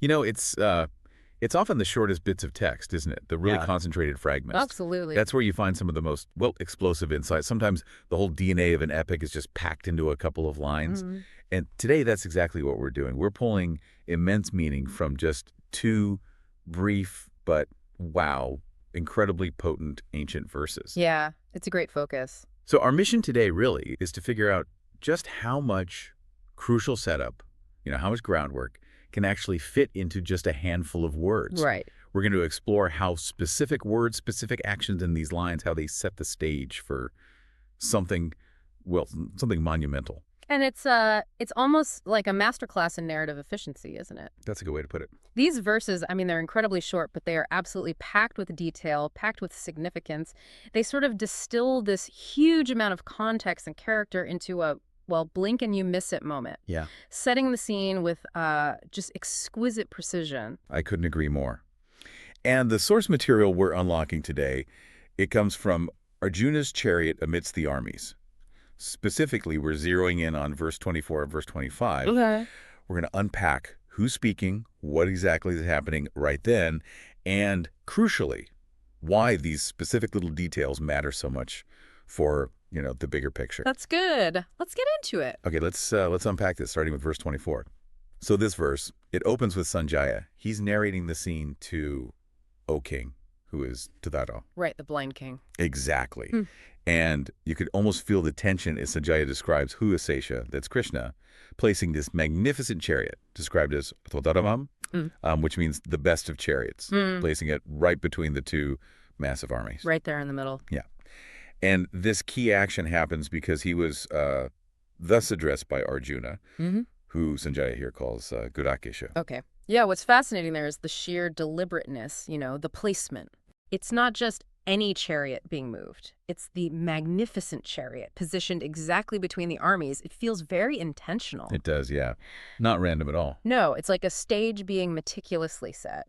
You know, it's often the shortest bits of text, isn't it? The really Yeah. concentrated fragments. Absolutely. That's where you find some of the most, well, explosive insights. Sometimes the whole DNA of an epic is just packed into a couple of lines. Mhm. And today, that's exactly what we're doing. We're pulling immense meaning from just two brief, but wow, incredibly potent ancient verses. Yeah, it's a great focus. So our mission today really is to figure out just how much crucial setup, how much groundwork can actually fit into just a handful of words. Right. We're going to explore how specific words, specific actions in these lines, how they set the stage for something, well, something monumental. And it's almost like a masterclass in narrative efficiency, isn't it? That's a good way to put it. These verses, I mean, they're incredibly short, but they are absolutely packed with detail, packed with significance. They sort of distill this huge amount of context and character into a, well, blink and you miss it moment, Yeah. setting the scene with just exquisite precision. I couldn't agree more. And the source material we're unlocking today, it comes from Arjuna's chariot amidst the armies. Specifically, we're zeroing in on verse 24 and verse 25. Okay. We're going to unpack who's speaking, what exactly is happening right then, and crucially, why these specific little details matter so much for, the bigger picture. That's good. Let's get into it. Okay, let's unpack this, starting with verse 24. So this verse, it opens with Sanjaya. He's narrating the scene to O King, who is Tadaro. Right, the blind king. Exactly. Hmm. And you could almost feel the tension as Sanjaya describes who is Sesha, that's Krishna, placing this magnificent chariot, described as Thodaramam, which means the best of chariots, placing it right between the two massive armies. Right there in the middle. Yeah. And this key action happens because he was thus addressed by Arjuna, who Sanjaya here calls Gurakesha. Okay. Yeah, what's fascinating there is the sheer deliberateness, the placement. It's not just any chariot being moved. It's the magnificent chariot positioned exactly between the armies. It feels very intentional. It does, yeah. Not random at all. No, it's like a stage being meticulously set.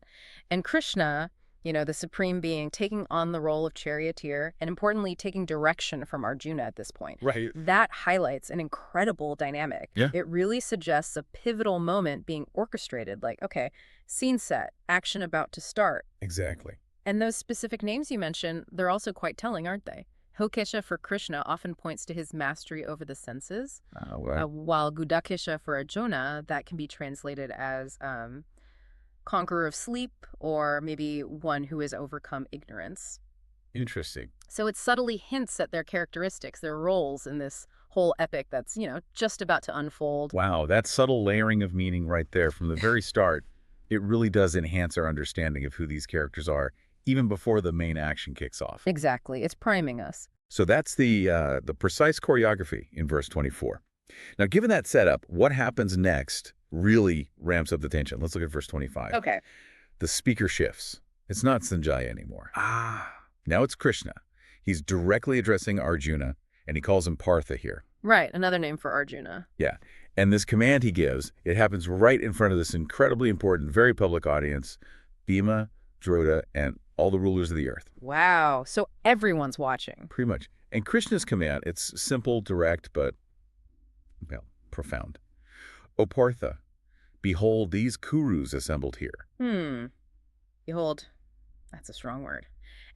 And Krishna, the supreme being, taking on the role of charioteer and importantly, taking direction from Arjuna at this point. Right. That highlights an incredible dynamic. Yeah. It really suggests a pivotal moment being orchestrated, like, okay, scene set, action about to start. Exactly. And those specific names you mentioned, they're also quite telling, aren't they? Hokesha for Krishna often points to his mastery over the senses, while Gudakesha for Arjuna, that can be translated as conqueror of sleep, or maybe one who has overcome ignorance. Interesting. So it subtly hints at their characteristics, their roles in this whole epic that's, just about to unfold. Wow, that subtle layering of meaning right there from the very start, it really does enhance our understanding of who these characters are, even before the main action kicks off. Exactly. It's priming us. So that's the precise choreography in verse 24. Now, given that setup, what happens next really ramps up the tension. Let's look at verse 25. Okay. The speaker shifts. It's not Sanjaya anymore. Now it's Krishna. He's directly addressing Arjuna, and he calls him Partha here. Right, another name for Arjuna. Yeah. And this command he gives, it happens right in front of this incredibly important, very public audience, Bhima, Drota, and all the rulers of the earth. Wow. So everyone's watching. Pretty much. And Krishna's command, it's simple, direct, but, well, profound. O Partha, behold these Kurus assembled here. Behold, that's a strong word.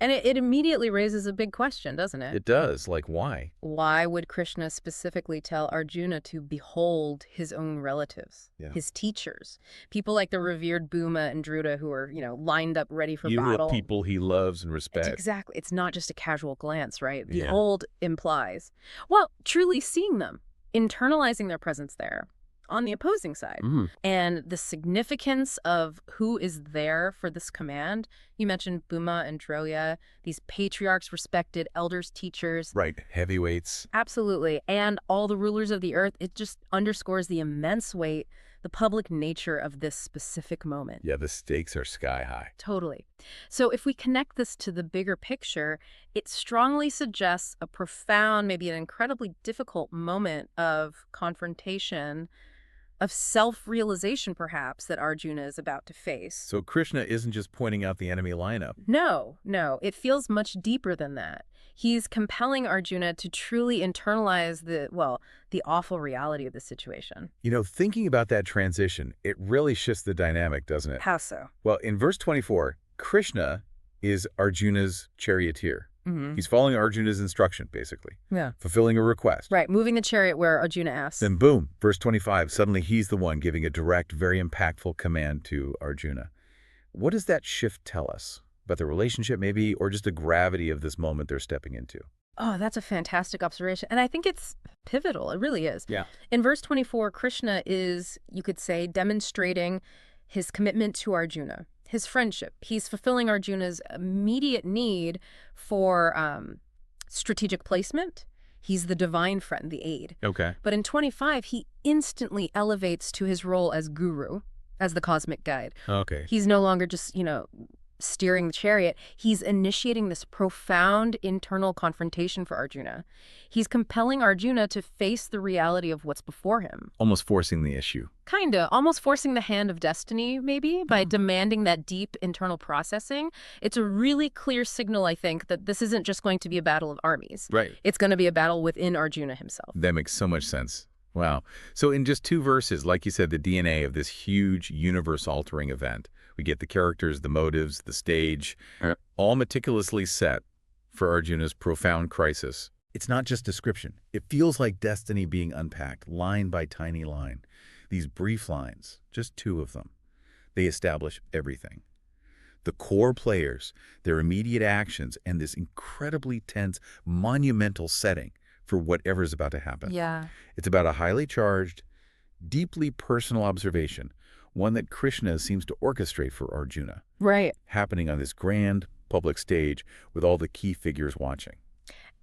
And it immediately raises a big question, doesn't it? It does. Like, why? Why would Krishna specifically tell Arjuna to behold his own relatives, his teachers, people like the revered Bhima and Drota who are, lined up ready for battle? People he loves and respects. Exactly. It's not just a casual glance, right? Behold implies, well, truly seeing them, internalizing their presence there on the opposing side. And the significance of who is there for this command. You mentioned Bhima and Droya, these patriarchs, respected elders, teachers. Right, heavyweights. Absolutely. And all the rulers of the earth. It just underscores the immense weight, the public nature of this specific moment. Yeah, the stakes are sky high. Totally. So if we connect this to the bigger picture, it strongly suggests a profound, maybe an incredibly difficult moment of confrontation of self-realization, perhaps, that Arjuna is about to face. So Krishna isn't just pointing out the enemy lineup. No, no. It feels much deeper than that. He's compelling Arjuna to truly internalize the awful reality of the situation. You know, thinking about that transition, it really shifts the dynamic, doesn't it? How so? Well, in verse 24, Krishna is Arjuna's charioteer. Mm-hmm. He's following Arjuna's instruction, basically. Yeah. Fulfilling a request. Right, moving the chariot where Arjuna asks. Then boom, verse 25, suddenly he's the one giving a direct, very impactful command to Arjuna. What does that shift tell us? About the relationship maybe, or just the gravity of this moment they're stepping into? Oh, that's a fantastic observation. And I think it's pivotal. It really is. Yeah. In verse 24, Krishna is, you could say, demonstrating his commitment to Arjuna, his friendship. He's fulfilling Arjuna's immediate need for strategic placement. He's the divine friend, the aid. Okay. But in 25, he instantly elevates to his role as guru, as the cosmic guide. Okay. He's no longer just, steering the chariot. He's initiating this profound internal confrontation for Arjuna. He's compelling Arjuna to face the reality of what's before him. Almost forcing the issue. Kinda, almost forcing the hand of destiny, maybe, by demanding that deep internal processing. It's a really clear signal, I think, that this isn't just going to be a battle of armies. Right. It's going to be a battle within Arjuna himself. That makes so much sense. Wow. So in just 2 verses, like you said, the DNA of this huge universe-altering event. We get the characters, the motives, the stage, all meticulously set for Arjuna's profound crisis. It's not just description. It feels like destiny being unpacked, line by tiny line. These brief lines, just 2 of them, they establish everything. The core players, their immediate actions, and this incredibly tense, monumental setting for whatever's about to happen. Yeah. It's about a highly charged, deeply personal observation, one that Krishna seems to orchestrate for Arjuna. Right. Happening on this grand public stage with all the key figures watching.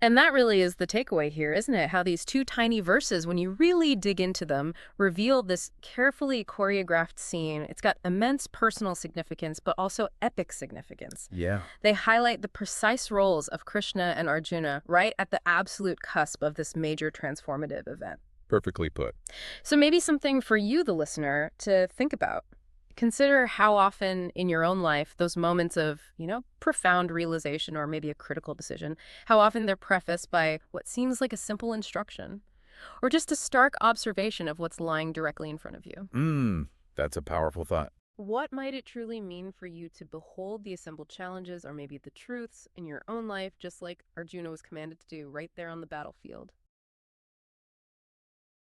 And that really is the takeaway here, isn't it? How these 2 tiny verses, when you really dig into them, reveal this carefully choreographed scene. It's got immense personal significance, but also epic significance. Yeah. They highlight the precise roles of Krishna and Arjuna right at the absolute cusp of this major transformative event. Perfectly put. So maybe something for you, the listener, to think about. Consider how often in your own life those moments of, profound realization or maybe a critical decision, how often they're prefaced by what seems like a simple instruction or just a stark observation of what's lying directly in front of you. That's a powerful thought. What might it truly mean for you to behold the assembled challenges or maybe the truths in your own life, just like Arjuna was commanded to do right there on the battlefield?